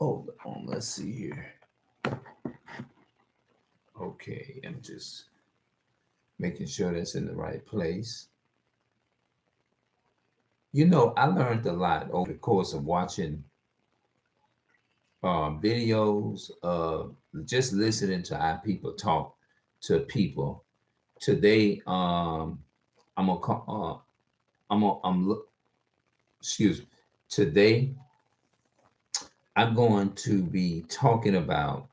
Hold on, let's see here. Okay, I'm just making sure that's in the right place. You know, I learned a lot over the course of watching videos, just listening to how people talk to people. Today, I'm gonna call, excuse me. Today, I'm going to be talking about.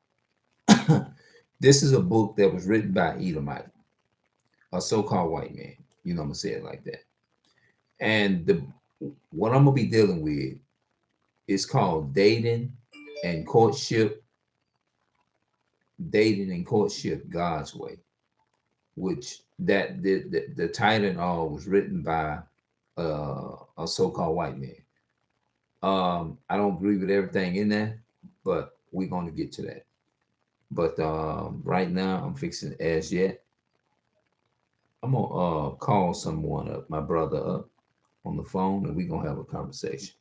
This is a book that was written by Edomite, a so-called white man. You know, I'm gonna say it like that. And what I'm gonna be dealing with is called and courtship, dating and courtship God's way, which the title and all was written by a so-called white man. I don't agree with everything in there, but we're gonna get to that. But right now, I'm fixing as yet. I'm gonna call someone up, my brother up on the phone, and we're gonna have a conversation.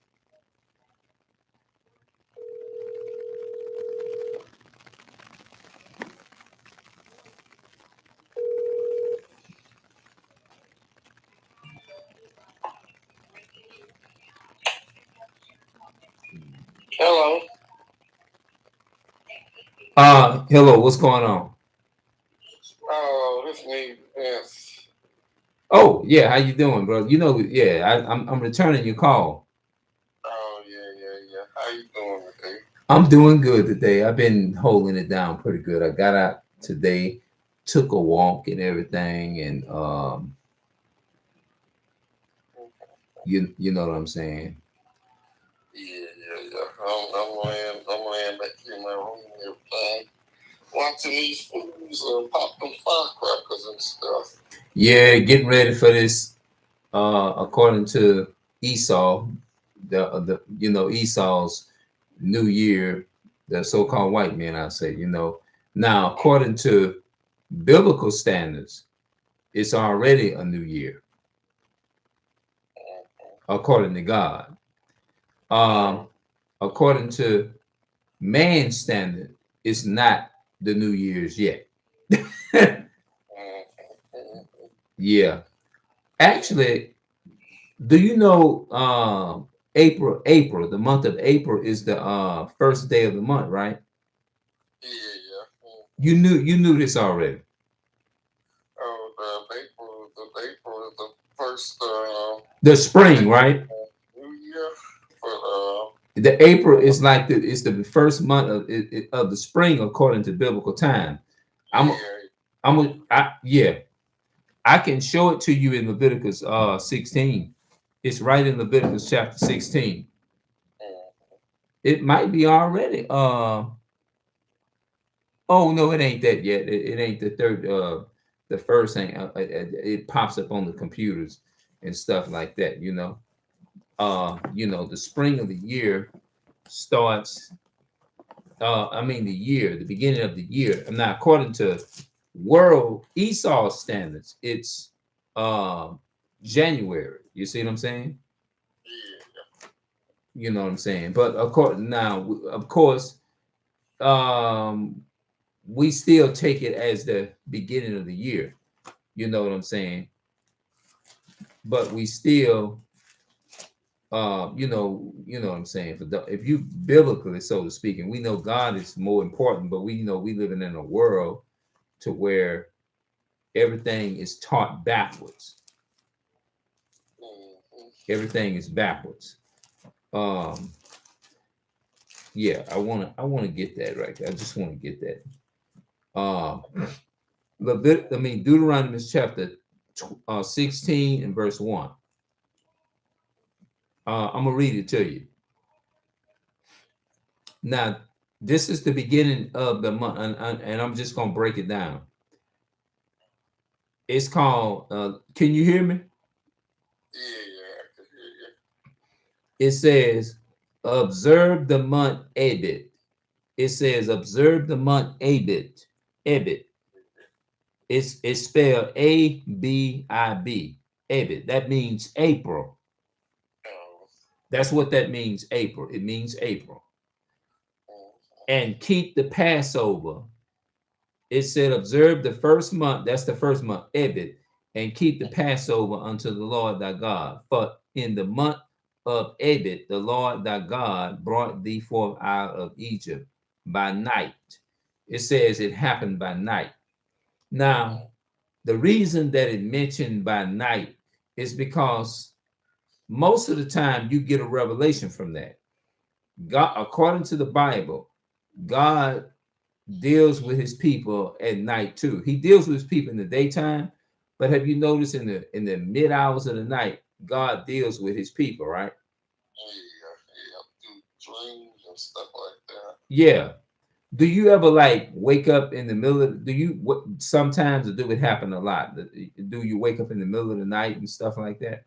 Hello. Hello, what's going on? Oh, this me. Yes. Oh, yeah, how you doing, bro? You know, yeah, I'm returning your call. Oh, yeah, yeah, yeah. How you doing today? I'm doing good today. I've been holding it down pretty good. I got out today, took a walk and everything, and you know what I'm saying? Yeah, yeah, yeah. I'm laying back here in my room and everything, watching these fools pop them firecrackers and stuff. Yeah, getting ready for this. According to Esau, the Esau's New Year, the so-called white man, I say, now according to biblical standards, it's already a new year according to God. Um, according to man's standard, it's not the New Year's yet. Yeah, actually, do you know April, the month of April is the first day of the month, right? Yeah, yeah. You knew this already. Oh, the April is the first The day spring, right? of New Year. But The April is like the first month of the spring according to biblical time. I'm yeah, yeah, I can show it to you in Leviticus 16. It's right in Leviticus chapter 16. It might be already. Oh no, it ain't that yet. It ain't the third. The first thing. It pops up on the computers and stuff like that. The spring of the year starts. I mean the year, the beginning of the year. And now, according to world Esau standards, it's uh January. You see what I'm saying? yeah. You know what I'm saying? But of course, um, we still take it as the beginning of the year. You know what I'm saying? But we still, you know what I'm saying. If you biblically, so to speak, and we know God is more important, but we know we living in a world to where everything is taught backwards. Everything is backwards. Um, yeah, I wanna get that right there. I just want to get that. Um, Deuteronomy chapter 16 and verse 1. I'm gonna read it to you. Now, this is the beginning of the month, and I'm just gonna break it down. It's called. Can you hear me? Yeah, yeah, I can hear you. It says, "Observe the month Abit." It says, "Observe the month Abit." Abit. It's spelled Abib. Abit. That means April. Oh, That's what that means. April. It means April. and keep the Passover. It said, observe the first month, that's the first month, Ebed, and keep the Passover unto the Lord thy God. For in the month of Ebed, the Lord thy God brought thee forth out of Egypt by night. It says it happened by night. Now, the reason that it mentioned by night is because most of the time you get a revelation from that. God, according to the Bible, God deals with his people at night too. He deals with his people in the daytime, but have you noticed in the mid hours of the night, God deals with his people, right? Do dreams and stuff like that. Yeah. Do you ever like wake up in the middle of do you what sometimes or do it happen a lot? Do you wake up in the middle of the night and stuff like that?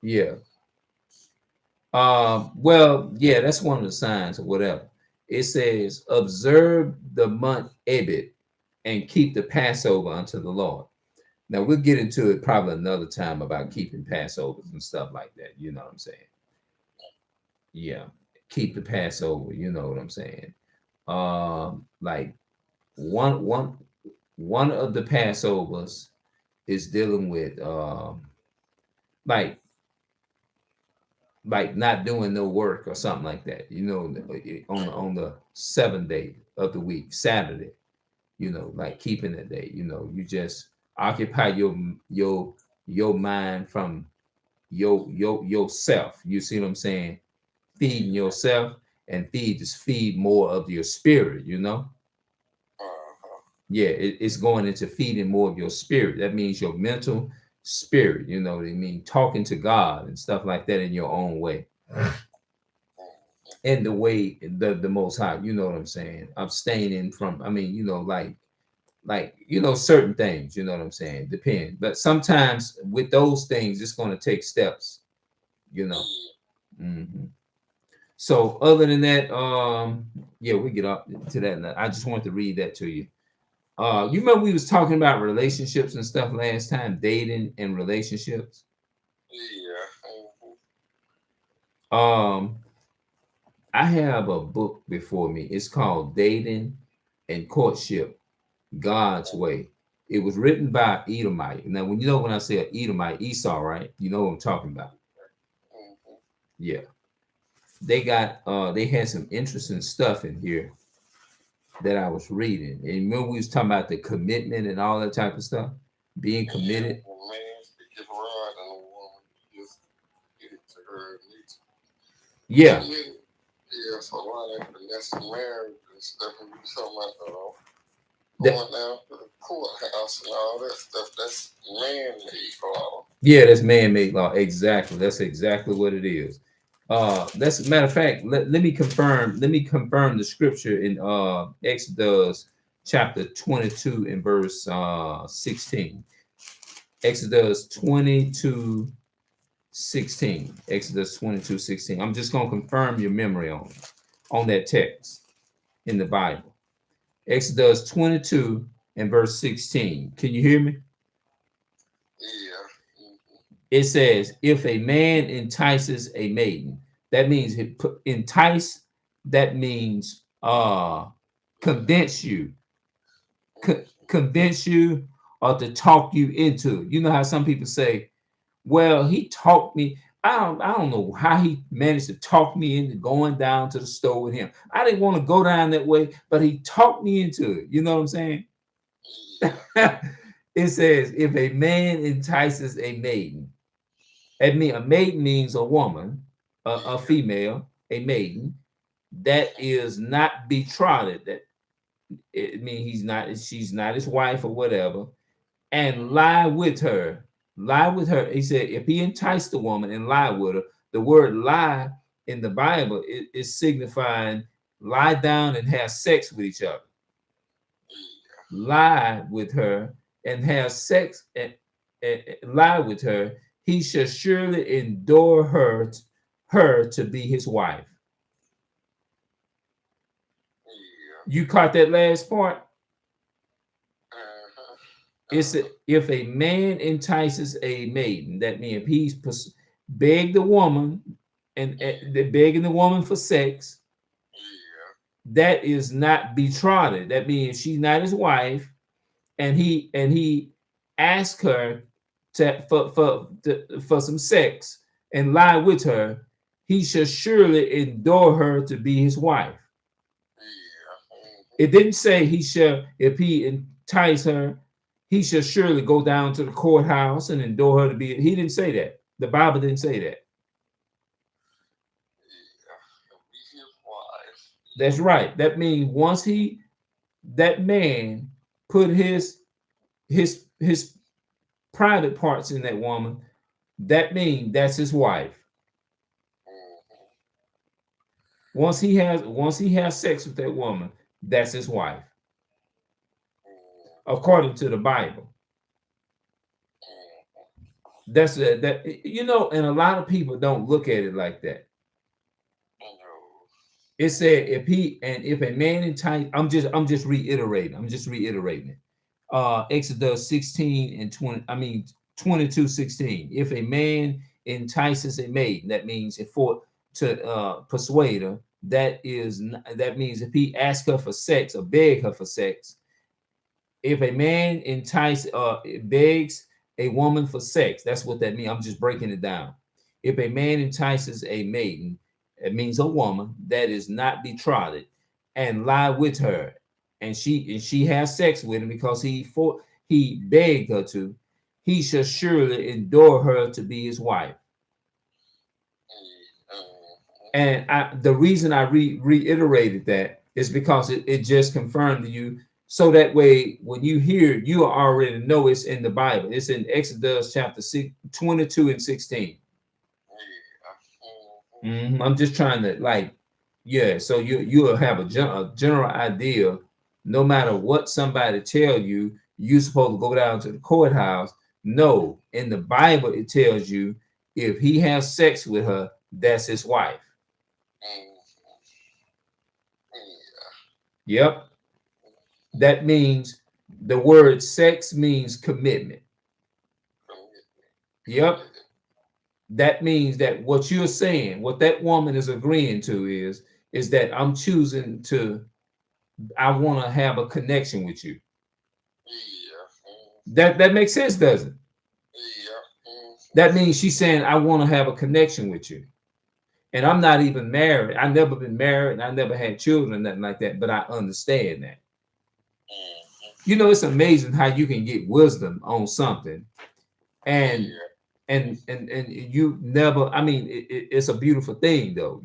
Yeah. Well, yeah, that's one of the signs or whatever. It says, observe the month Ebed and keep the Passover unto the Lord. Now we'll get into it probably another time about keeping Passovers and stuff like that. You know what I'm saying? Yeah, keep the Passover. You know what I'm saying? Like one one one of the Passovers is dealing with like not doing no work or something like that. You know, on the seventh day of the week, Saturday. You know, like keeping that day. You know, you just occupy your mind from yourself. You see what I'm saying? Feeding yourself and feed more of your spirit. You know. Yeah, it's going into feeding more of your spirit. That means your mental spirit. You know what I mean? Talking to God and stuff like that in your own way. And the way the Most High, you know what I'm saying? Abstaining from, I mean, you know, like you know, certain things, you know what I'm saying? Depend. But sometimes with those things, it's going to take steps, you know. So other than that, yeah, we get up to that. I just wanted to read that to you. You remember we was talking about relationships and stuff last time, dating and relationships. I have a book before me. It's called Dating and Courtship, God's Way. It was written by Edomite. Now, when I say Edomite, Esau, right? You know what I'm talking about. Yeah. They had some interesting stuff in here that I was reading. And remember we was talking about the commitment and all that type of stuff, being committed. Yeah. Yeah, so a lot of that's marriage and stuff, and you talking about going down to the courthouse and all that stuff. That's man-made law. Yeah, that's man-made law. Exactly. That's exactly what it is. That's a matter of fact. Let me confirm. Let me confirm the scripture in Exodus chapter 22 and verse 16. Exodus 22 16. Exodus 22 16. I'm just gonna confirm your memory on that text in the Bible. Exodus 22 and verse 16. Can you hear me? Yeah. It says, if a man entices a maiden, that means entice, that means convince you, convince you or to talk you into it. You know how some people say, well, he talked me. I don't know how he managed to talk me into going down to the store with him. I didn't want to go down that way, but he talked me into it. You know what I'm saying? It says, if a man entices a maiden, a maiden means a woman, a female, a maiden that is not betrothed. That it means she's not his wife or whatever, and lie with her. Lie with her. He said, if he enticed the woman and lie with her, the word lie in the Bible is signifying lie down and have sex with each other. Lie with her and have sex and lie with her, he shall surely endure her to be his wife. You caught that last part? It's if a man entices a maiden, that means if he's begged the woman and they're begging the woman for sex, that is not betrothed. That means she's not his wife, and he asked her for some sex and lie with her. He should surely endure her to be his wife. It didn't say he shall, if he entice her, he shall surely go down to the courthouse and endure her to be. He didn't say that. The Bible didn't say that. That's right. That means once that man put his private parts in that woman, that means that's his wife. Once he has sex with that woman, that's his wife, according to the Bible. That's that and a lot of people don't look at it like that. It said if a man entice, I'm just reiterating it. Exodus 16 and 20, 22:16. If a man entices a maiden, that means to persuade her, that means if he asks her for sex or beg her for sex. If a man begs a woman for sex, that's what that means. I'm just breaking it down. If a man entices a maiden, it means a woman that is not betrothed, and lie with her, and she has sex with him because he begged her to, he shall surely endure her to be his wife. And the reason I reiterated that is because it just confirmed to you, so that way when you hear, you already know it's in the Bible. It's in Exodus chapter 6, 22 and 16. I'm just trying to so you'll have a general idea. No matter what somebody tell you, you're supposed to go down to the courthouse. No, in the Bible it tells you if he has sex with her, that's his wife. Yep. That means the word sex means commitment. Yep. That means that what you're saying, what that woman is agreeing to is that I'm choosing I want to have a connection with you. That makes sense, doesn't it? That means she's saying, I want to have a connection with you. And I'm not even married. I've never been married, and I never had children, nothing like that, but I understand that. It's amazing how you can get wisdom on something and you never, it's a beautiful thing though,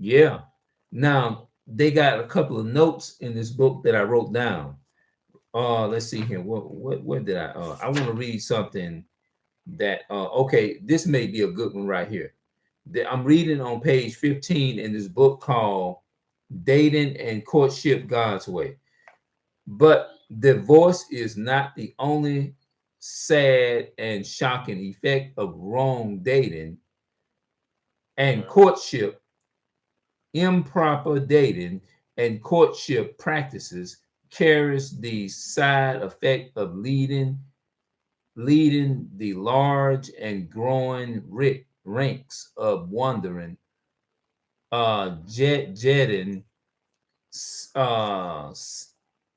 Yeah. Now they got a couple of notes in this book that I wrote down. Let's see here. What did I want to read something that okay, this may be a good one right here. I'm reading on page 15 in this book called Dating and Courtship God's Way. But divorce is not the only sad and shocking effect of wrong dating and courtship. Improper dating and courtship practices carries the side effect of leading the large and growing ranks of wandering, jetting,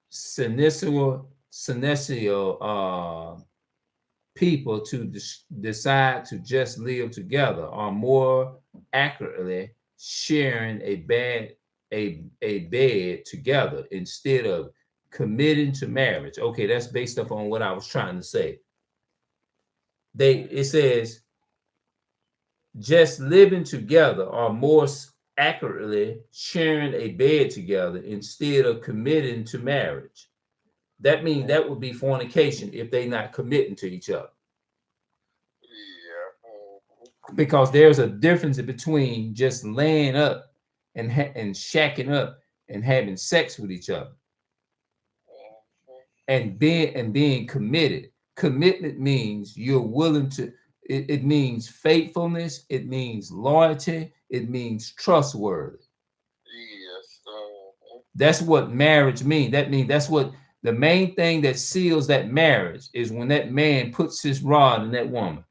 sensual people to decide to just live together, or more accurately, sharing a bed together instead of committing to marriage. Okay, that's based upon what I was trying to say. It says just living together, or more accurately, sharing a bed together instead of committing to marriage. That means that would be fornication if they're not committing to each other. Because there's a difference between just laying up and shacking up and having sex with each other, and being committed. Commitment means you're willing to. It means faithfulness. It means loyalty. It means trustworthy. That's what marriage means. That means that's what the main thing that seals that marriage is, when that man puts his rod in that woman.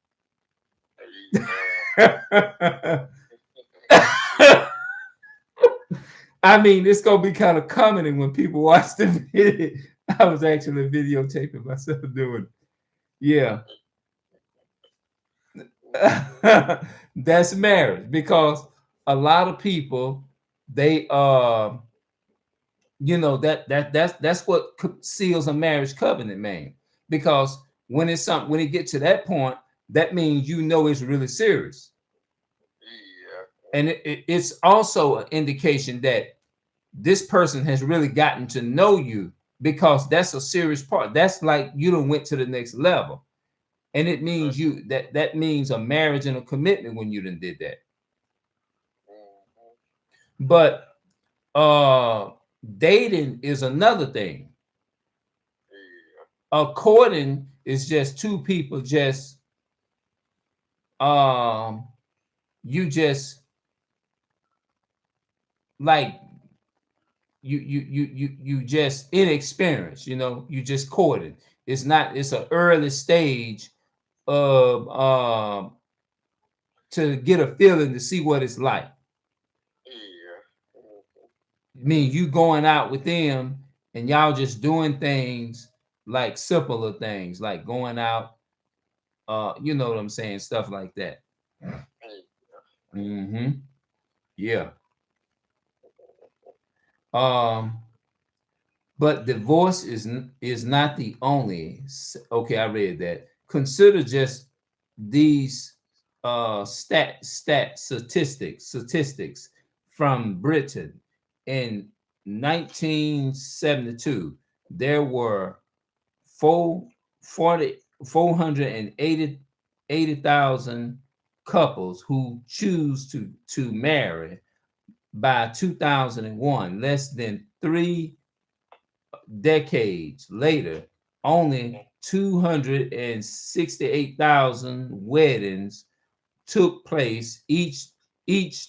I mean, it's gonna be kind of comedy when people watch the video. I was actually videotaping myself doing it. Yeah. That's marriage because a lot of people they that's what seals a marriage covenant, man. Because when it's something when it get to that point, that means it's really serious. Yeah. And it's also an indication that this person has really gotten to know you, because that's a serious part. That's like you done went to the next level. And it means that means a marriage and a commitment when you done did that. But dating is another thing. Courting is just two people just you just like you just inexperienced, you just courting. It's an early stage of to get a feeling to see what it's like. I mean, you going out with them and y'all just doing things like simpler things, like going out, you know what I'm saying, stuff like that. Mm-hmm. Yeah. Um, but divorce is not the only. Okay, I read that. Consider just these statistics from Britain in 1972. There were 480,000 couples who choose to marry. By 2001, less than 3 decades later, only 268,000 weddings took place each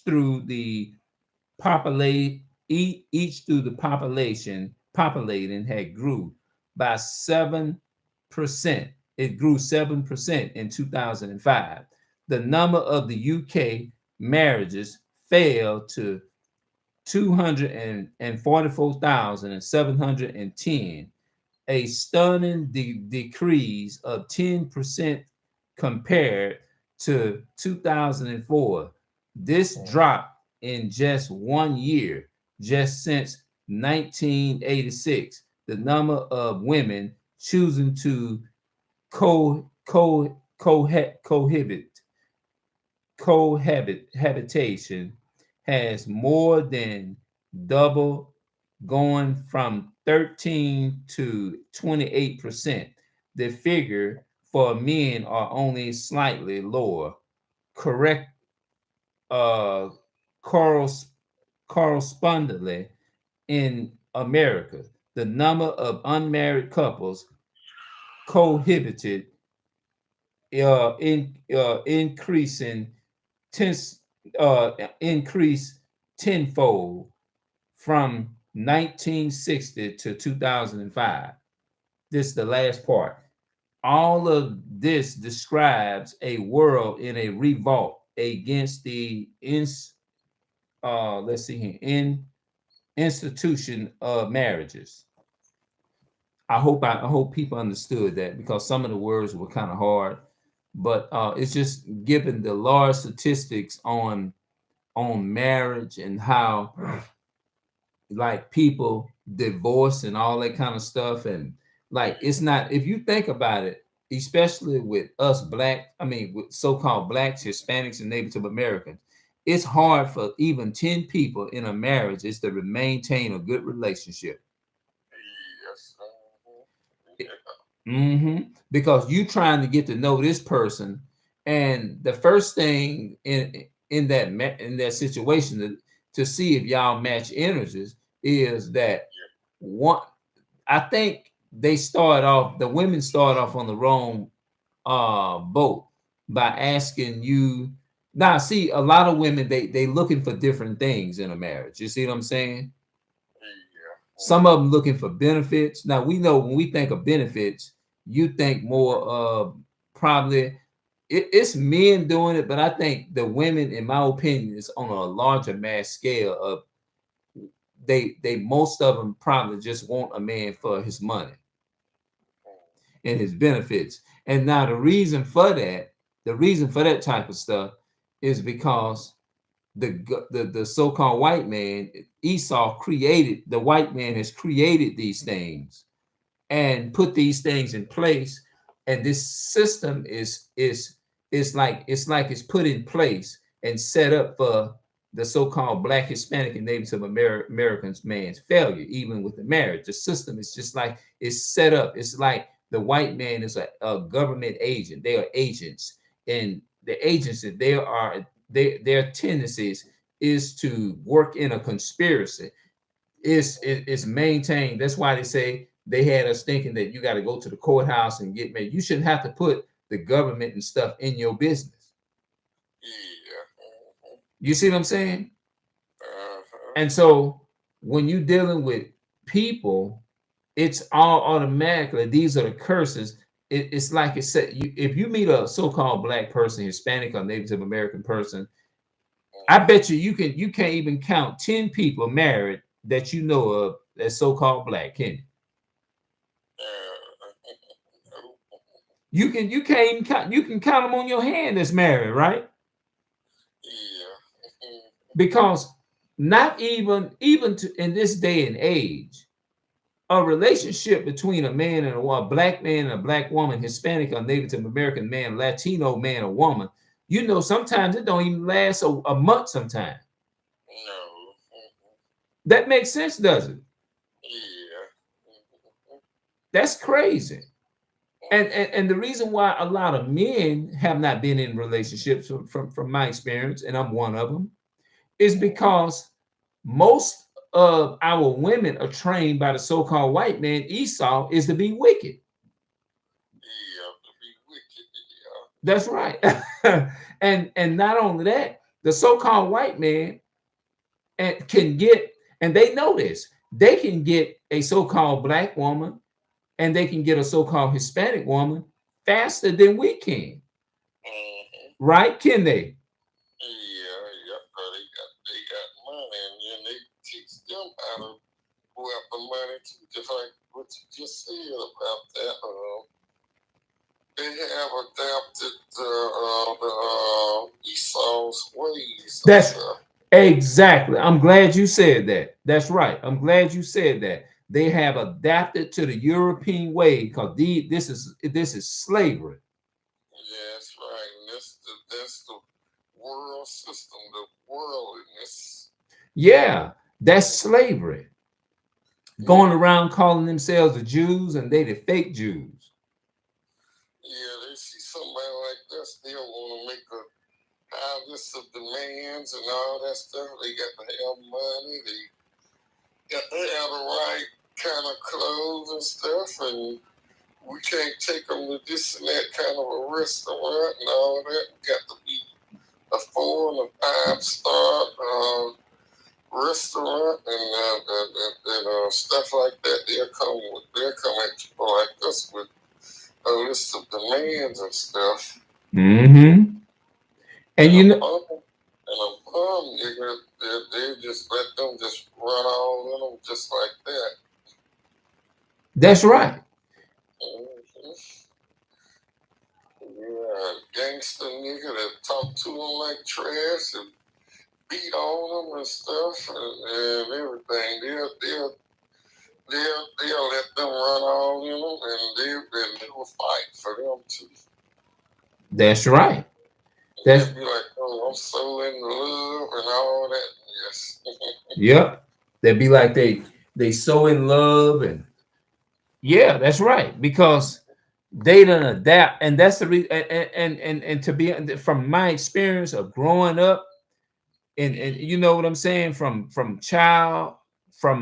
through the population populating had grew by 7%. It grew 7% in 2005. The number of the UK marriages fell to 244,710, a stunning decrease of 10% compared to 2004. This drop in just 1 year, just since 1986, the number of women choosing to cohabitation has more than double, going from 13 to 28%. The figure for men are only slightly lower. Correct uh correspondingly, in America, the number of unmarried couples cohabited increasing ten, increased tenfold from 1960 to 2005. This is the last part. All of this describes a world in a revolt against the let's see here, institution of marriages. I hope people understood that, because some of the words were kind of hard, but it's just given the large statistics on marriage and how like people divorce and all that kind of stuff. And like, it's not, if you think about it, especially with us black, I mean with so-called blacks, Hispanics, and Native Americans, it's hard for even 10 people in a marriage is to maintain a good relationship. Yes. Because you trying to get to know this person, and the first thing in that situation to see if y'all match energies is that one. I think the women start off on the wrong boat by asking you. Now, see, a lot of women they looking for different things in a marriage. You see what I'm saying? Some of them looking for benefits. Now we know when we think of benefits, you think more of probably it's men doing it, but I think the women, in my opinion, is on a larger mass scale of they most of them probably just want a man for his money and his benefits. And now the reason for that type of stuff is because the so-called white man, Esau, created, the white man has created these things and put these things in place. And this system it's put in place and set up for the so-called Black, Hispanic, and Native Americans man's failure, even with the marriage. The system is just like it's set up. It's like the white man is a government agent. They are agents, and the agents that their tendencies is to work in a conspiracy. Is maintained. That's why they say they had us thinking that you got to go to the courthouse and get married. You shouldn't have to put the government and stuff in your business. Yeah. You see what I'm saying? And so when you're dealing with people, it's all automatically, these are the curses. It's like it said, if you meet a so-called Black person, Hispanic or Native American person, I bet you you can't even count 10 people married that you know of that's so-called Black, can you? You can't even count, you can count them on your hand that's married, right? Yeah. Because not even to, in this day and age, a relationship between a man and a Black man and a Black woman, Hispanic or Native American man, Latino man or woman, you know, sometimes it don't even last a month sometimes. No. That makes sense, does it? Yeah. That's crazy. And the reason why a lot of men have not been in relationships from my experience, and I'm one of them, is because most of our women are trained by the so-called white man Esau is to be wicked. Yeah, to be wicked. Yeah. That's right. And not only that, the so-called white man can get, and they know this, they can get a so-called Black woman and they can get a so-called Hispanic woman faster than we can. Right? Can they? Yeah. They got money, and then they teach them how to go after money too, just like what you just said about that. They have adapted the Esau's ways. That's exactly. I'm glad you said that. That's right. I'm glad you said that. They have adapted to the European way because this is slavery. Yeah, that's right. And that's the world system, the worldliness. Yeah, that's slavery. Going around calling themselves the Jews and they the fake Jews. Yeah, they see somebody like that, still want to make a high list of demands and all that stuff. They got to have money. They got to have the right kind of clothes and stuff, and we can't take them to this and that kind of a restaurant and all that. Got to be a 4 and a 5-star restaurant and stuff like that. They'll come at people like us with a list of demands and stuff. Mm-hmm. And you know, and a bum nigga, they just let them just run all in them just like that. That's right. Mm-hmm. Yeah, gangster nigga that talk to them like trash and beat on them and stuff and everything. They'll let them run all in them, and they will fight for them too. That's right. They'll be like, "Oh, I'm so in love," and all that. Yes. Yep. They'll be like they so in love, and yeah, that's right, because they don't adapt, and that's the reason. And to be, from my experience of growing up, and you know what I'm saying, from child, from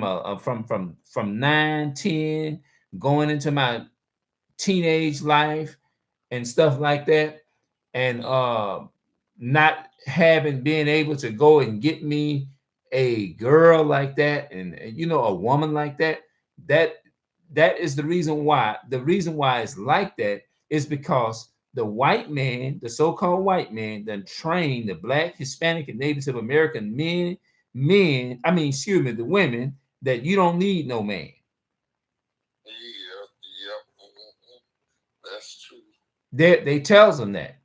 9, 10, going into my teenage life and stuff like that, and not having been able to go and get me a girl like that, and you know, a woman like that, that is the reason why it's like that is because the white man, the so-called white man, then trained the black, Hispanic, and Native American I mean, excuse me, the women, that you don't need no man. Yeah, yep. That's true. They tells them that,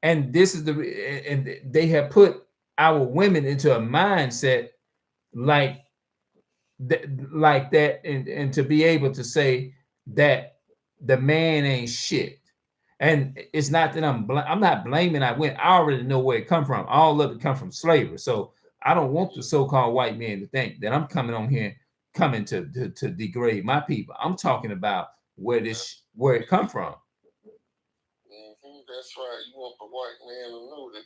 and this is and they have put our women into a mindset like like that, and to be able to say that the man ain't shit. And it's not that I'm not blaming I went. I already know where it come from. All of it come from slavery. So I don't want the so-called white man to think that I'm coming on here coming to degrade my people. I'm talking about where it come from. That's right. You want the white man to know that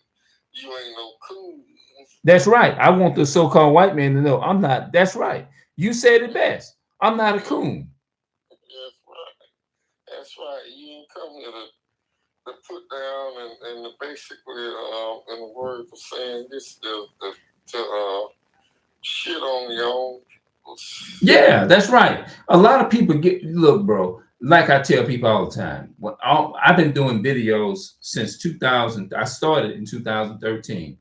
you ain't no coon. That's right. I want the so-called white man to know I'm not. That's right. You said it best. I'm not a coon. That's right. That's right. You ain't come here to put down and to basically, in the words of saying this, to shit on your own people. Yeah, that's right. A lot of people look, bro. Like I tell people all the time, I've been doing videos since 2000. I started in 2013,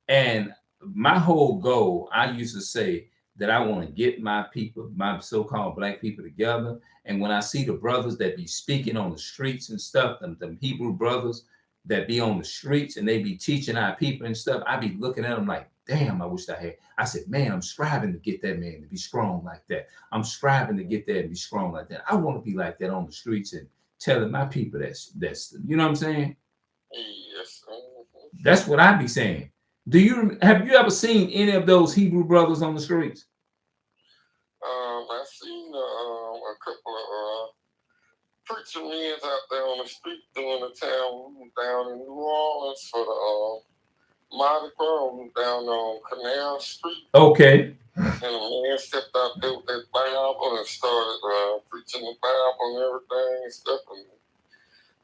and my whole goal, I used to say that I want to get my people, my so-called black people together. And when I see the brothers that be speaking on the streets and stuff, them Hebrew brothers that be on the streets and they be teaching our people and stuff, I be looking at them like, damn, I wish I had. I said, man, I'm striving to get that man to be strong like that. I'm striving to get that and be strong like that. I want to be like that on the streets and telling my people that's you know what I'm saying? Yes. That's what I be saying. Have you ever seen any of those Hebrew brothers on the streets? I've seen a couple of preacher men out there on the street doing the town down in New Orleans for the Mardi Gras down on Canal Street. Okay. And a man stepped out there with that Bible and started preaching the Bible and everything and stuff. And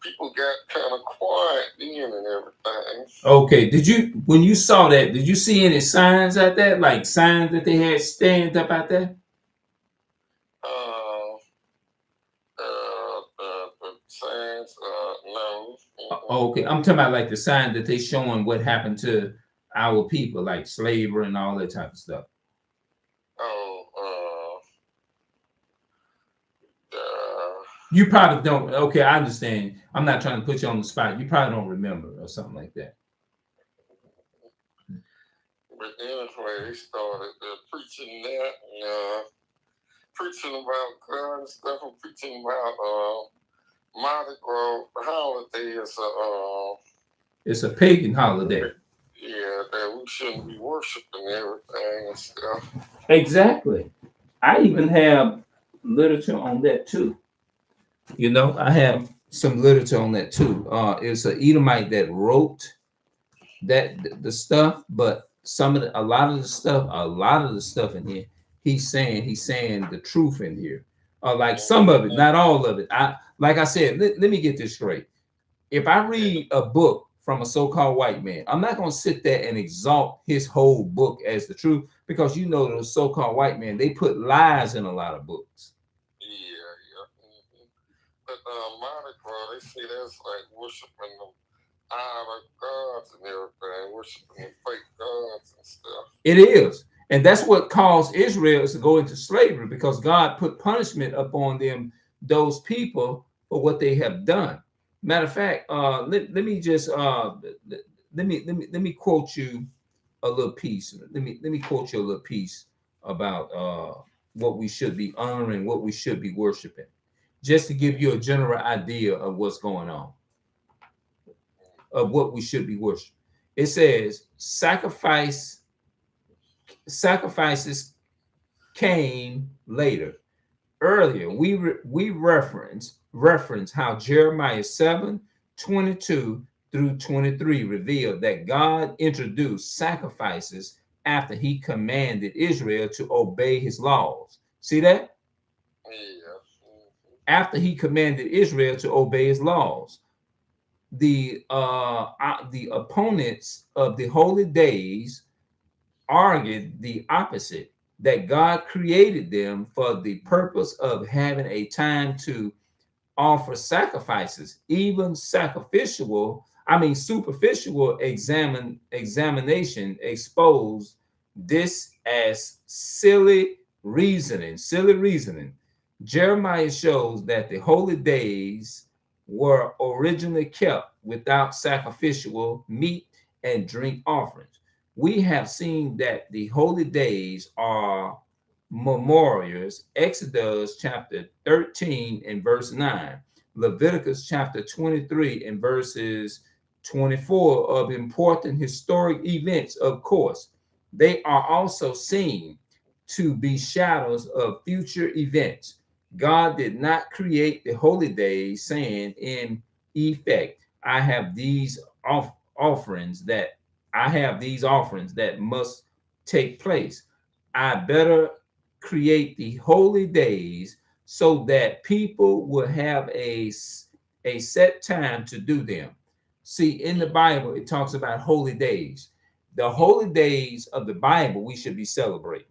people got kind of quiet then and everything. Okay. When you saw that, did you see any signs out there? Like signs that they had stand up out there? Uh, the signs, no. Okay. I'm talking about like the sign that they showing what happened to our people, like slavery and all that type of stuff. Oh, You probably don't. Okay, I understand. I'm not trying to put you on the spot. You probably don't remember or something like that. But anyway, they started preaching that and preaching about God and stuff and preaching about Mardi Gras holiday is it's a pagan holiday. Yeah, that we shouldn't be worshiping everything and stuff. Exactly. I even have literature on that too. You know, I have some literature on that too. It's an Edomite that wrote the stuff, but a lot of the stuff in here, he's saying the truth in here. Like some of it, not all of it. Like I said, let me get this straight. If I read a book from a so-called white man, I'm not going to sit there and exalt his whole book as the truth, because you know those so-called white men, they put lies in a lot of books. Yeah. But Mardi Gras, they say that's like worshiping them idol gods and everything, worshiping the fake gods and stuff. It is. And that's what caused Israel to go into slavery, because God put punishment upon them, those people, for what they have done. Matter of fact, let me just let me quote you a little piece. Let me quote you a little piece about what we should be honoring, what we should be worshiping, just to give you a general idea of what's going on, of what we should be worshiping. It says sacrifices came later. Earlier, we reference how Jeremiah 7:22 through 23 revealed that God introduced sacrifices after he commanded Israel to obey his laws. See that? Yeah. After he commanded Israel to obey his laws. The opponents of the holy days argued the opposite, that God created them for the purpose of having a time to offer sacrifices, even superficial examination exposed this as silly reasoning. Jeremiah shows that the holy days were originally kept without sacrificial meat and drink offerings. We have seen that the holy days are memorials. Exodus chapter 13 and verse 9, Leviticus chapter 23 and verses 24 of important historic events, of course. They are also seen to be shadows of future events. God did not create the holy days saying, in effect, offerings that I have these offerings that must take place. I better create the holy days so that people will have a set time to do them. See, in the Bible, it talks about holy days. The holy days of the Bible, we should be celebrating.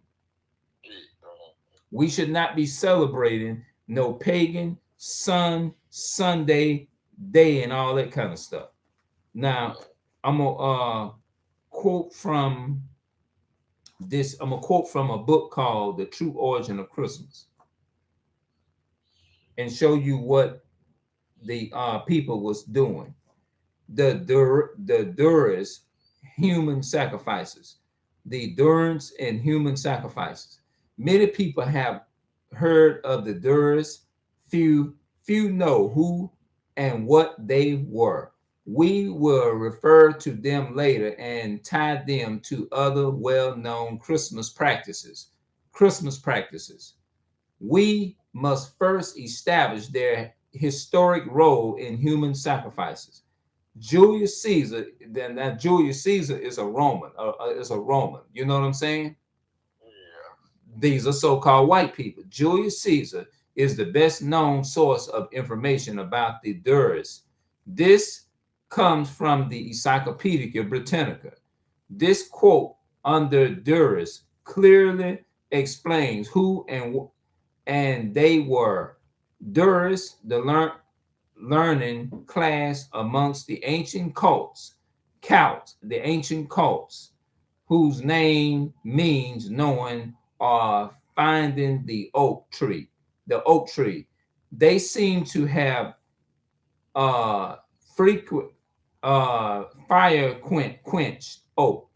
We should not be celebrating no pagan Sunday day and all that kind of stuff. Now, I'm gonna quote from this. I'm gonna quote from a book called "The True Origin of Christmas" and show you what the people was doing. The Durance human sacrifices, the Durance and human sacrifices. Many people have heard of the Durance. Few know who and what they were. We will refer to them later and tie them to other well-known Christmas practices. Christmas practices. We must first establish their historic role in human sacrifices. Julius Caesar, then that Julius Caesar is a Roman, is a Roman. You know what I'm saying? Yeah. These are so-called white people. Julius Caesar is the best known source of information about the Durance. This comes from the Encyclopedia Britannica. This quote under Durance clearly explains who and they were. Durance, the learning class amongst the ancient cults, whose name means knowing or finding the oak tree. The oak tree. They seem to have frequent fire quenched oak,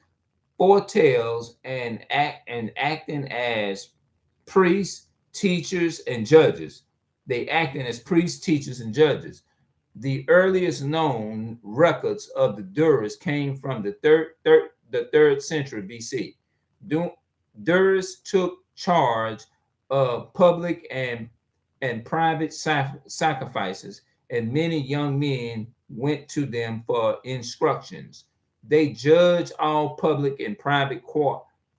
foretales and acting as priests, teachers, and judges. They acting as priests, teachers, and judges. The earliest known records of the Durance came from the third century BC. Durance took charge of public and private sacrifices, and many young men went to them for instructions. They judged all public and private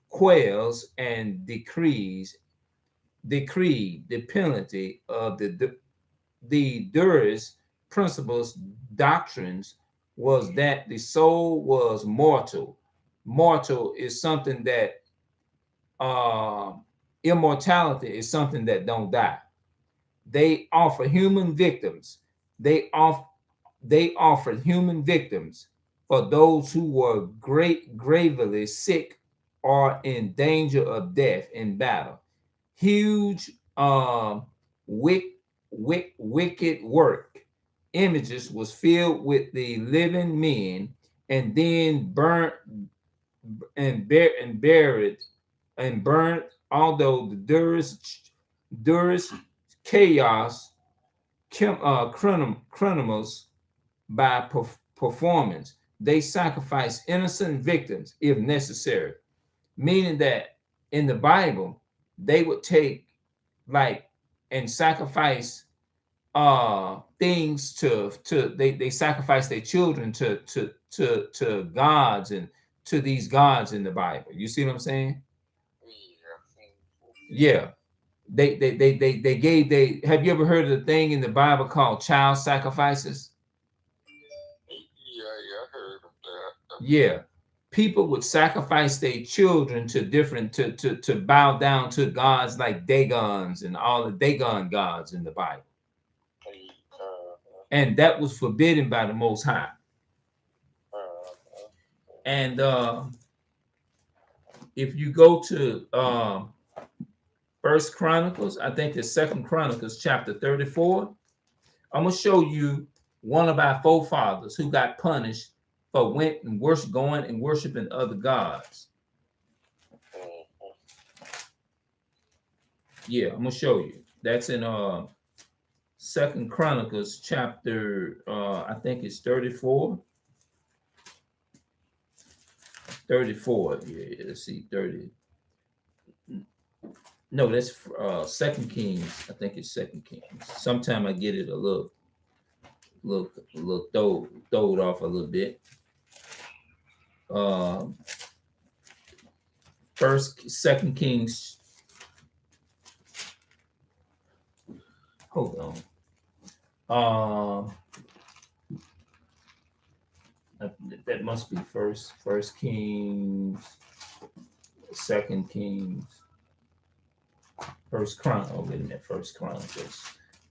quails and decreed the penalty of the Durance principles doctrines was that the soul was mortal. Mortal is something that immortality is something that don't die. They offer human victims. They offered human victims for those who were gravely sick or in danger of death in battle. Huge wicked work. Images was filled with the living men and then burnt and buried and burnt. Although the Durance chaos chronomos by performance, they sacrifice innocent victims if necessary. Meaning that in the Bible, they would take like and sacrifice things to they sacrifice their children to gods and to these gods in the Bible. You see what I'm saying? Yeah. They gave they have you ever heard of the thing in the Bible called child sacrifices? Yeah, I heard of that. Yeah. People would sacrifice their children to different to bow down to gods like Dagons and all the Dagon gods in the Bible. and that was forbidden by the Most High. And if you go to First Chronicles, I think it's Second Chronicles chapter 34, I'm gonna show you one of our forefathers who got punished for going and worshiping other gods. Yeah, I'm gonna show you. That's in Second Chronicles chapter I think it's 34. 34. Yeah, let's see, 30. No, that's Second Kings. I think it's Second Kings. Sometime I get it a little throwed off a little bit. Second Kings. Hold on. That must be First Kings, Second Kings, First Chronicles. Oh, wait a minute, First Chronicles.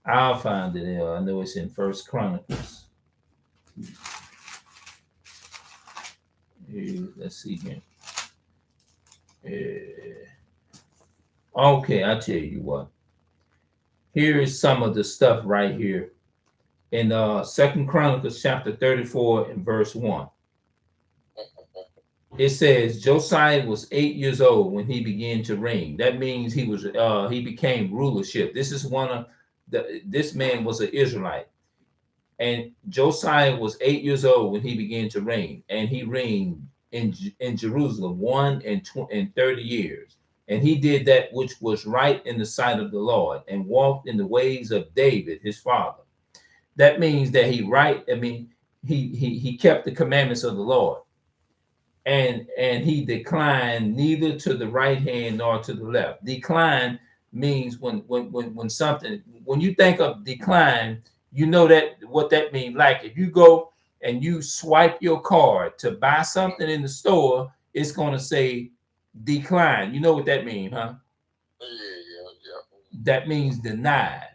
I'll find it there. I know it's in First Chronicles. Let's see here. Okay, I'll tell you what. Here is some of the stuff right here in Second Chronicles chapter 34 and verse 1. It says Josiah was 8 years old when he began to reign. That means he became rulership. This man was an Israelite. And Josiah was 8 years old when he began to reign, and he reigned in Jerusalem 1 and 30 years. And he did that which was right in the sight of the Lord, and walked in the ways of David his father. That means that he kept the commandments of the Lord, and he declined neither to the right hand nor to the left. Decline means when you think of decline, you know that what that means. Like if you go and you swipe your card to buy something in the store, it's going to say decline. You know what that means, huh? Yeah. That means denied.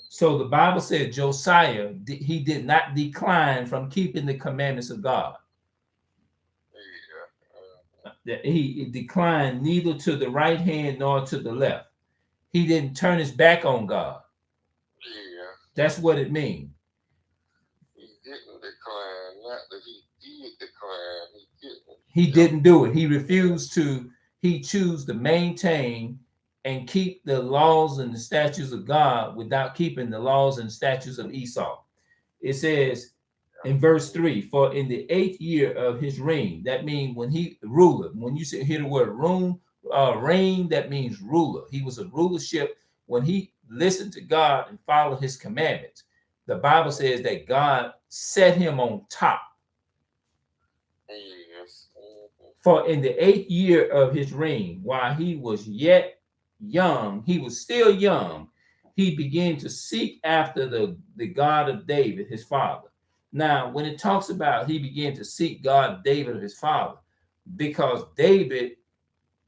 So the Bible said Josiah, he did not decline from keeping the commandments of God. That he declined neither to the right hand nor to the left. He didn't turn his back on God. Yeah. That's what it means. He didn't decline, not that he did decline. He didn't do it. He refused to. He chose to maintain and keep the laws and the statutes of God without keeping the laws and statutes of Esau. It says in verse 3, for in the 8th year of his reign, that means when he ruler, when you hear the word reign, that means ruler. He was a rulership when he listened to God and followed his commandments. The Bible says that God set him on top. Yes. For in the 8th year of his reign, while he was yet young, he was still young, he began to seek after the God of David, his father. Now, when it talks about he began to seek God, David, his father, because David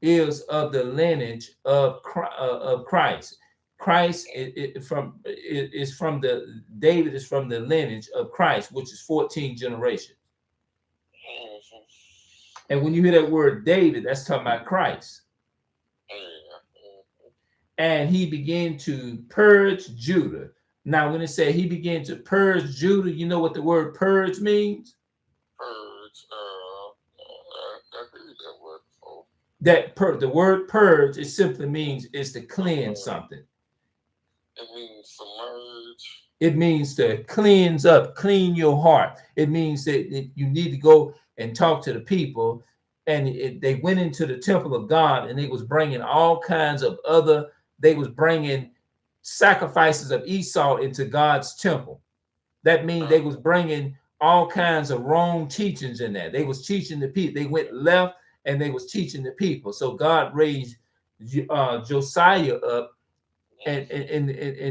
is of the lineage of Christ. Christ is from David is from the lineage of Christ, which is 14 generations. And when you hear that word David, that's talking about Christ. And he began to purge Judah. Now, when it said he began to purge Judah, you know what the word purge means? Purge. I heard that word before. The word purge, it simply means is to cleanse something. It means submerge. It means to cleanse up, clean your heart. It means that you need to go and talk to the people. And they went into the temple of God, and they was bringing all kinds of they was bringing sacrifices of Esau into God's temple. That means they was bringing all kinds of wrong teachings in there. They was teaching the people. They went left and they was teaching the people. So God raised Josiah up and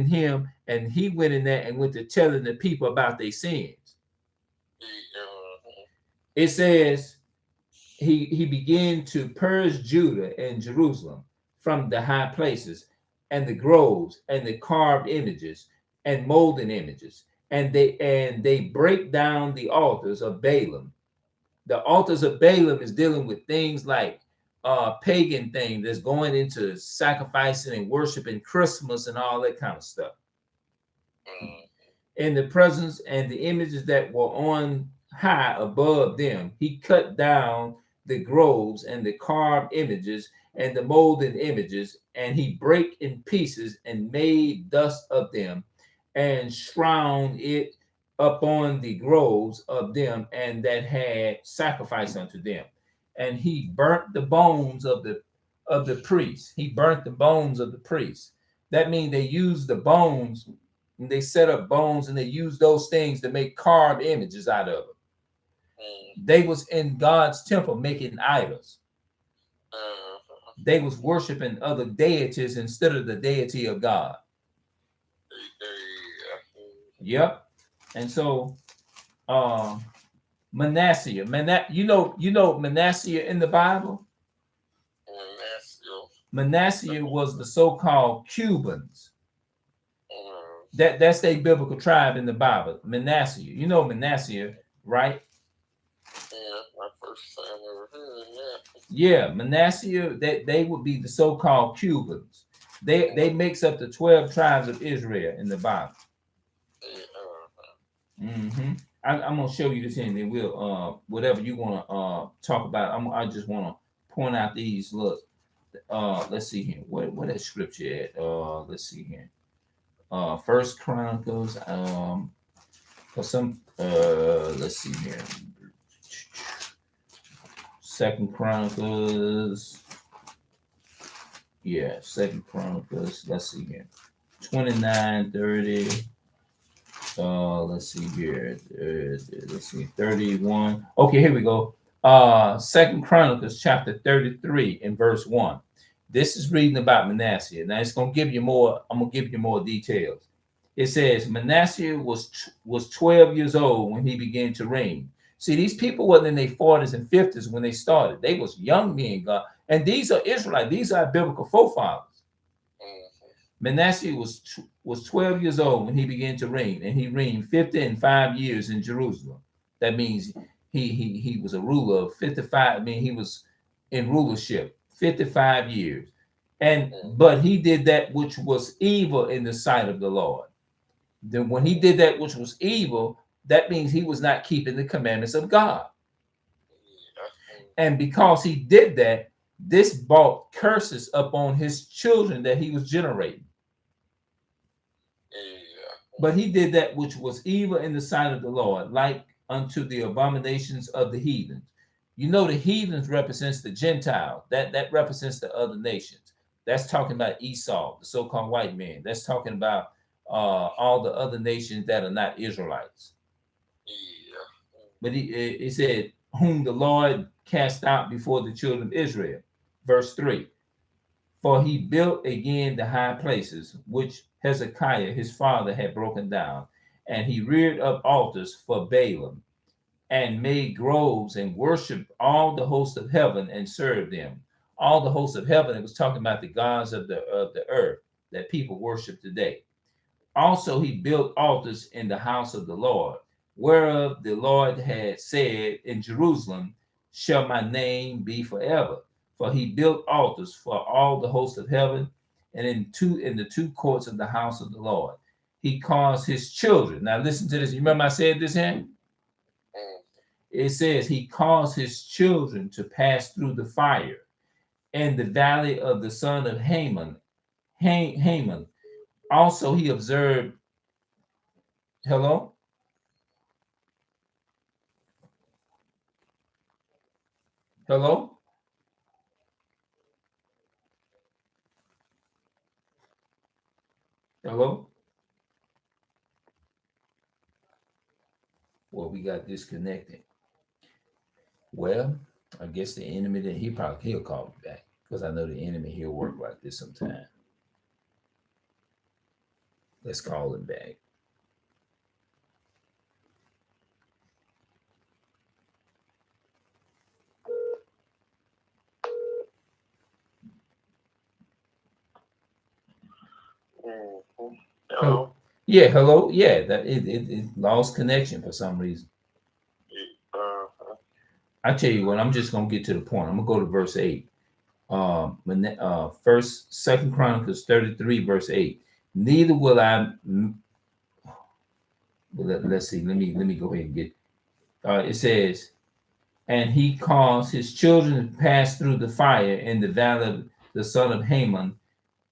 him, and he went in there and went to telling the people about their sins. It says he began to purge Judah and Jerusalem from the high places and the groves and the carved images and molten images. And they break down the altars of Balaam. The altars of Balaam is dealing with things like pagan thing that's going into sacrificing and worshiping Christmas and all that kind of stuff. In the presence and the images that were on high above them, he cut down the groves and the carved images and the molded images, and he brake in pieces and made dust of them, and shroud it upon the groves of them, and that had sacrifice unto them. And he burnt the bones of the priests. He burnt the bones of the priests. That means they used the bones, and they set up bones, and they used those things to make carved images out of it. They was in God's temple making idols. They was worshiping other deities instead of the deity of God. Yep. And so Manasseh, you know Manasseh in the Bible? Manasseh was the so-called Cubans. That's their biblical tribe in the Bible. Manasseh. You know Manasseh, right? Yeah, my first time ever hearing that. Yeah, Manasseh, they would be the so-called Cubans. They makes up the 12 tribes of Israel in the Bible. Mm-hmm. I'm gonna show you this here, and then we'll whatever you want to talk about. I just want to point out these. Look, let's see here. What that scripture at? Let's see here. First Chronicles. For some. Let's see here. Second Chronicles. Yeah, Second Chronicles. Let's see here. 29, 30. Let's see here. Let's see, 31. Okay, here we go. Second Chronicles chapter 33 and verse 1. This is reading about Manasseh. Now it's gonna give you more. I'm gonna give you more details. It says Manasseh was 12 years old when he began to reign. See, these people wasn't in their 40s and 50s when they started. They was young men, God. And these are Israelites. These are biblical forefathers. Manasseh was 12 years old when he began to reign, and he reigned 55 years in Jerusalem. That means he was a ruler of 55. I mean, he was in rulership 55 years. But he did that which was evil in the sight of the Lord. Then when he did that which was evil, that means he was not keeping the commandments of God. And because he did that, this brought curses upon his children that he was generating. But he did that which was evil in the sight of the Lord, like unto the abominations of the heathens. You know, the heathens represents the Gentile. That represents the other nations. That's talking about Esau, the so-called white man. That's talking about all the other nations that are not Israelites. But he said, whom the Lord cast out before the children of Israel. Verse 3. For he built again the high places which Hezekiah his father had broken down, and he reared up altars for Balaam, and made groves, and worshipped all the hosts of heaven and served them. All the hosts of heaven, it was talking about the gods of the earth that people worship today. Also, he built altars in the house of the Lord, whereof the Lord had said, in Jerusalem shall my name be forever. For he built altars for all the hosts of heaven, and in the two courts of the house of the Lord. He caused his children. Now listen to this. You remember I said this here? It says he caused his children to pass through the fire in the valley of the son of Haman. Haman. Also, he observed. Hello? Hello? Hello? Well, we got disconnected. Well, I guess the enemy that he'll call me back, because I know the enemy he'll work like this sometime. Let's call him back. Hello. Yeah, hello. Yeah, that it lost connection for some reason. I tell you what, I'm just gonna get to the point. I'm gonna go to verse 8. Second Chronicles 33, verse 8. Neither will I let's see, let me go ahead and get it says, and he caused his children to pass through the fire in the valley of the son of Haman.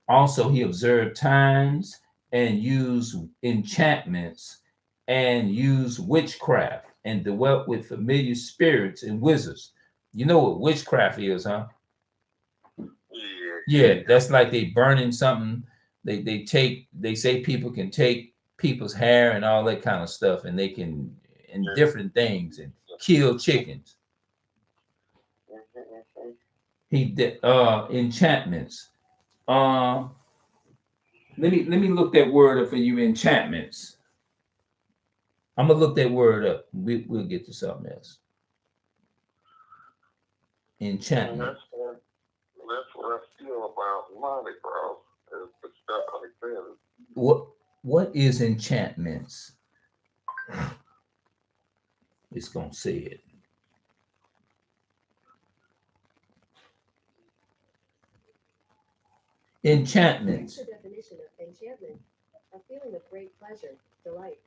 Also, he observed times and used enchantments and used witchcraft and dwelt with familiar spirits and wizards. You know what witchcraft is, huh? Yeah, that's like they burning something. They say people can take people's hair and all that kind of stuff, and they can and different things and kill chickens. He did enchantments. Uh let me look that word up for you. Enchantments. I'm gonna look that word up. We'll get to something else. Enchantment. That's what I feel about Mardi Gras. It's stuff like that. What is enchantments? It's gonna say it. Enchantments. Here's the definition of enchantment: a feeling of great pleasure, delight.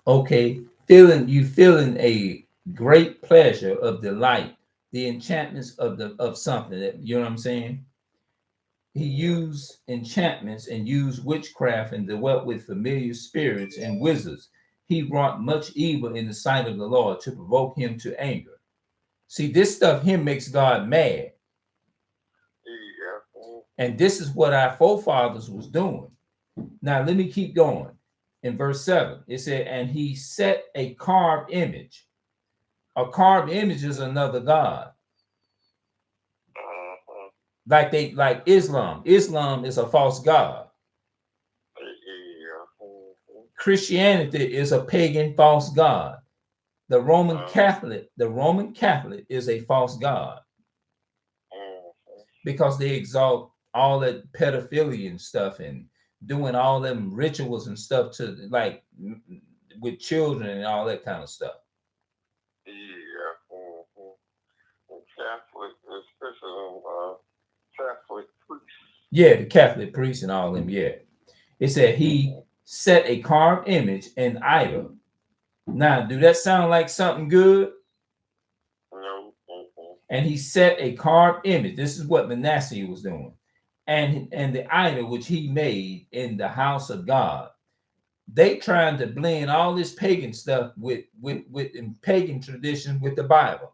Okay, feeling a great pleasure of delight, the enchantments of something that you know what I'm saying. He used enchantments and used witchcraft and dwelt with familiar spirits and wizards. He wrought much evil in the sight of the Lord to provoke him to anger. See, this stuff here makes God mad. And this is what our forefathers was doing. Now, let me keep going. In verse 7, it said, and he set a carved image. A carved image is another God. Like Islam. Islam is a false God. Christianity is a pagan false God. The Roman Catholic is a false God because they exalt all that pedophilia and stuff and doing all them rituals and stuff to like with children and all that kind of stuff. Catholic, especially Catholic priests. Yeah, the Catholic priests and all them. Yeah, it said he set a carved image and idol. Now, do that sound like something good? No. And he set a carved image. This is what Manasseh was doing, and the idol which he made in the house of God. They trying to blend all this pagan stuff with pagan tradition with the Bible.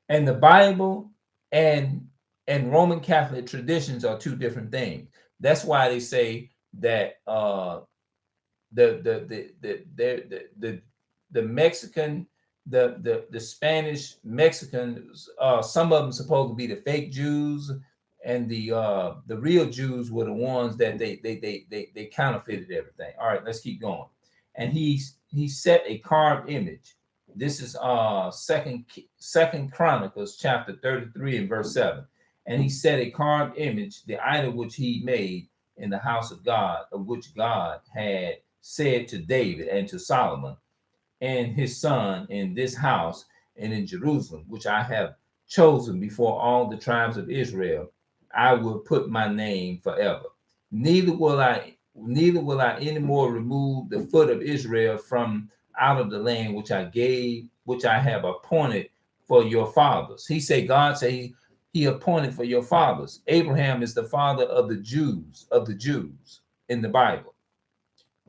And the Bible and Roman Catholic traditions are two different things. That's why they say that the Mexican, the Spanish Mexicans, some of them supposed to be the fake Jews, and the real Jews were the ones that they counterfeited everything. All right, let's keep going. And he set a carved image. This is second Chronicles chapter 33 and verse 7. And he set a carved image, the idol which he made in the house of God, of which God had said to David and to Solomon and his son in this house and in Jerusalem, which I have chosen before all the tribes of Israel, I will put my name forever. Neither will I any more remove the foot of Israel from out of the land which I have appointed for your fathers. God say he appointed for your fathers. Abraham is the father of the Jews in the Bible.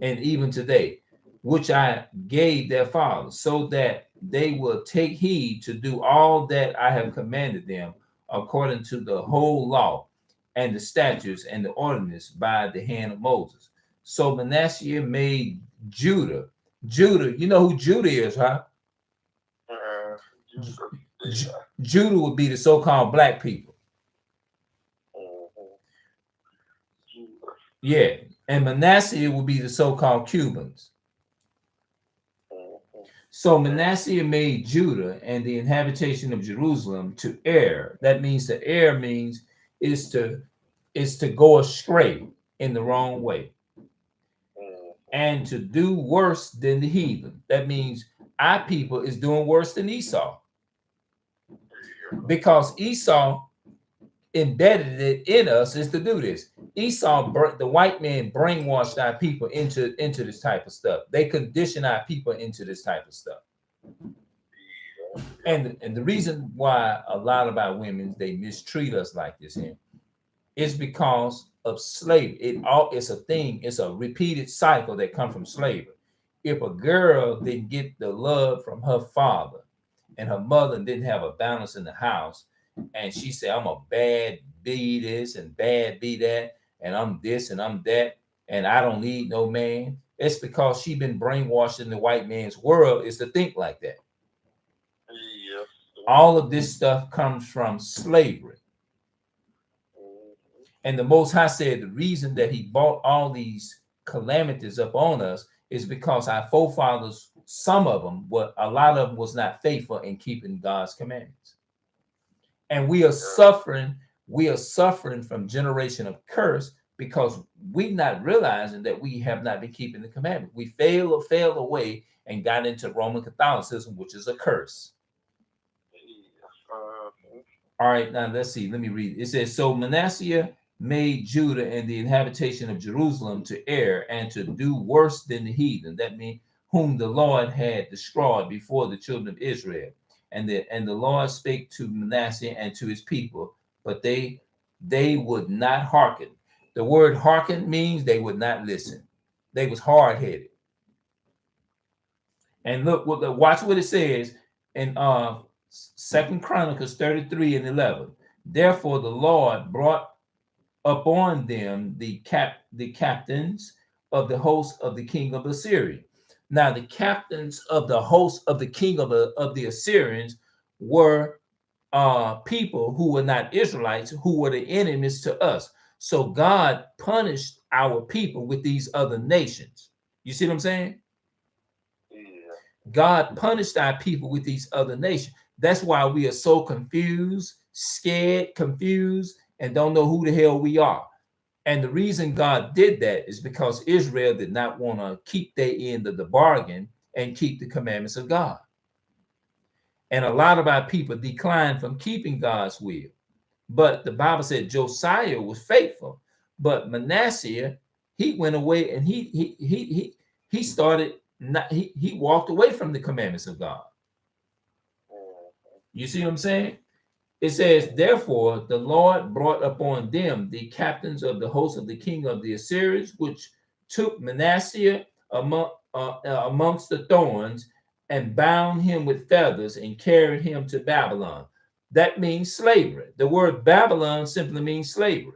And even today, which I gave their fathers, so that they will take heed to do all that I have commanded them according to the whole law and the statutes and the ordinance by the hand of Moses. So Manasseh made Judah. You know who Judah is, huh? Judah would be the so-called black people. Yeah, and Manasseh would be the so-called Cubans. So Manasseh made Judah and the inhabitation of Jerusalem to err. That means to err means is to go astray in the wrong way. and to do worse than the heathen. That means our people is doing worse than Esau, because Esau embedded it in us is to do this. Esau, the white man, brainwashed our people into this type of stuff. They condition our people into this type of stuff. And the reason why a lot of our women, they mistreat us like this here is because of slavery. It's a thing. It's a repeated cycle that comes from slavery. If a girl didn't get the love from her father, and her mother didn't have a balance in the house, and she said, I'm a bad be this and bad be that, and I'm this and I'm that, and I don't need no man, it's because she been brainwashed in the white man's world is to think like that. Yes. All of this stuff comes from slavery. And the Most High said the reason that he brought all these calamities up on us is because our forefathers, some of them, a lot of them was not faithful in keeping God's commandments. And we are suffering from generation of curse because we not realizing that we have not been keeping the commandment. We failed away and got into Roman Catholicism, which is a curse. All right, now let's see. Let me read. It says, so Manasseh made Judah and the inhabitation of Jerusalem to err and to do worse than the heathen. That means whom the Lord had destroyed before the children of Israel. And the Lord spake to Manasseh and to his people, but they would not hearken. The word hearken means they would not listen. They was hard-headed. And look, watch what it says in 2 Chronicles 33 and 11. Therefore the Lord brought upon them the captains of the host of the king of Assyria. Now the captains of the host of the king of the Assyrians were people who were not Israelites, who were the enemies to us. So God punished our people with these other nations. You see what I'm saying? God punished our people with these other nations. That's why we are so confused, scared, confused, and don't know who the hell we are. And the reason God did that is because Israel did not want to keep their end of the bargain and keep the commandments of God. And a lot of our people declined from keeping God's will. But the Bible said Josiah was faithful. But Manasseh, he went away and he started not, he walked away from the commandments of God. You see what I'm saying? It says, therefore, the Lord brought upon them the captains of the host of the king of the Assyrians, which took Manasseh amongst the thorns and bound him with feathers and carried him to Babylon. That means slavery. The word Babylon simply means slavery.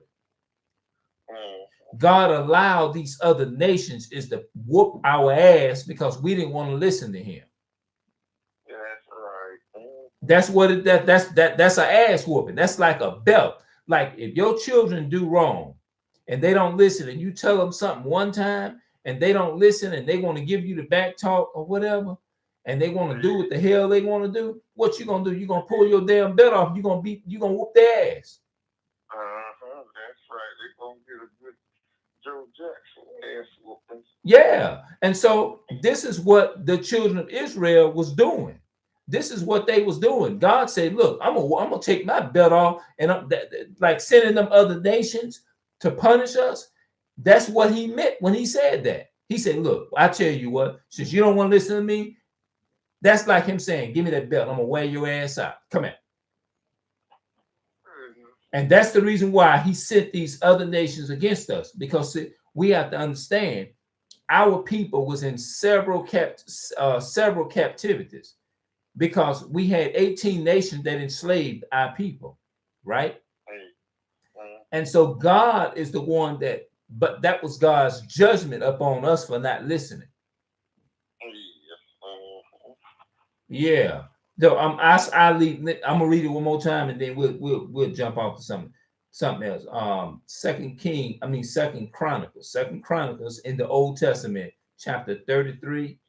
God allowed these other nations is to whoop our ass because we didn't want to listen to him. That's what that's an ass whooping. That's like a belt. Like if your children do wrong and they don't listen, and you tell them something one time and they don't listen and they want to give you the back talk or whatever, and they want to do what the hell they want to do, what you gonna do? You're gonna pull your damn belt off. You're gonna whoop their ass. That's right. They're gonna get a good Joe Jackson ass whooping. Yeah, and so this is what the children of Israel was doing. This is what they was doing. God said, look, I'm gonna take my belt off, and I'm like sending them other nations to punish us. That's what he meant when he said that. He said, look, I tell you what, since you don't want to listen to me, that's like him saying, give me that belt. I'm gonna wear your ass out. Come here. And that's the reason why he sent these other nations against us, because we have to understand our people was in several captivities. Because we had 18 nations that enslaved our people, right? And so God is the one but that was God's judgment upon us for not listening. Yeah. So I'm gonna read it one more time and then we'll jump off to something else. Second Chronicles in the Old Testament, chapter 33.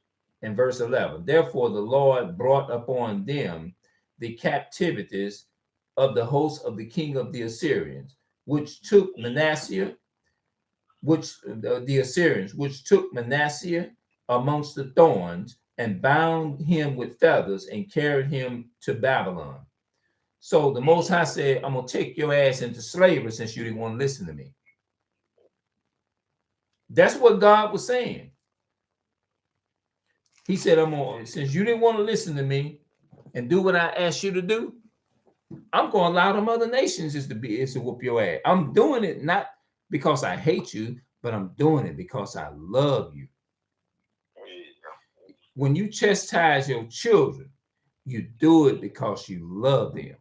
In verse 11, therefore the Lord brought upon them the captivities of the host of the king of the Assyrians, which took Manasseh which the Assyrians, which took Manasseh amongst the thorns and bound him with feathers and carried him to Babylon. So the Most High said, I'm going to take your ass into slavery since you didn't want to listen to me. That's what God was saying. He said, since you didn't want to listen to me and do what I asked you to do, I'm going to allow them other nations is to whoop your ass. I'm doing it not because I hate you, but I'm doing it because I love you. When you chastise your children, you do it because you love them.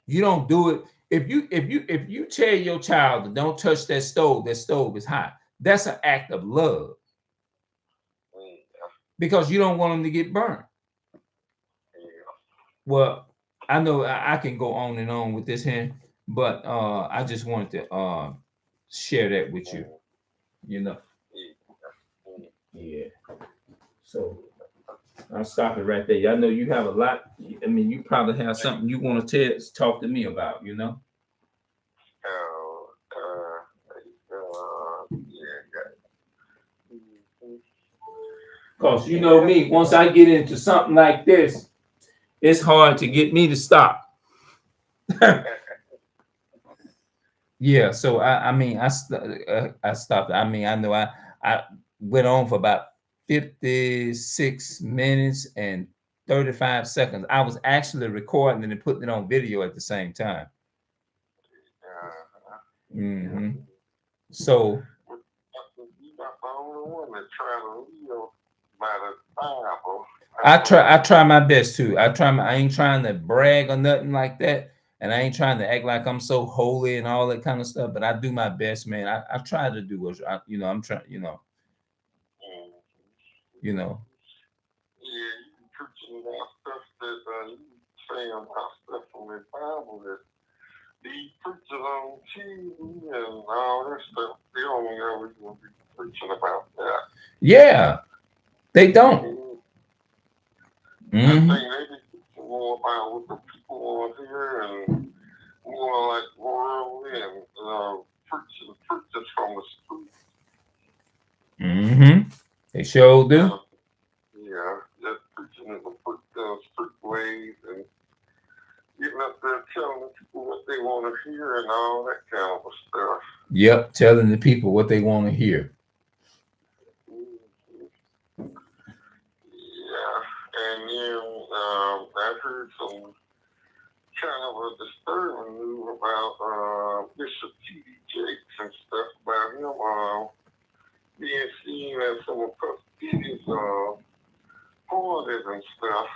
You don't do it if you tell your child to don't touch that stove is hot. That's an act of love because you don't want them to get burnt. Well, I know I can go on and on with this here, but I just wanted to share that with you. You know. Yeah. So I'll stop it right there. I know you have a lot. I mean, you probably have something you want to talk to me about, you know? Because you know me, once I get into something like this, it's hard to get me to stop. Yeah, so I stopped. I mean, I know I went on for about 56 minutes and 35 seconds. I was actually recording and putting it on video at the same time. Mm-hmm. So I try my best too. I ain't trying to brag or nothing like that. And I ain't trying to act like I'm so holy and all that kind of stuff, but I do my best, man. I try to do what I'm trying, you know. You know. Yeah, you preaching about stuff that you saying about stuff from the Bible that these preachers on TV and all that stuff, they don't ever even be preaching about that. Yeah, they don't. I think they be preaching more about what the people want to hear and more like worldly and preachers from the street. Mm-hmm. They sure do. Yeah, just preaching the street ways and getting up there telling the people what they want to hear and all that kind of stuff. Yep, telling the people what they want to hear. Yeah, and then I heard some kind of a disturbing news about Bishop T.D. Jakes and stuff about him being seen at some of Puff Diddy's parties and stuff.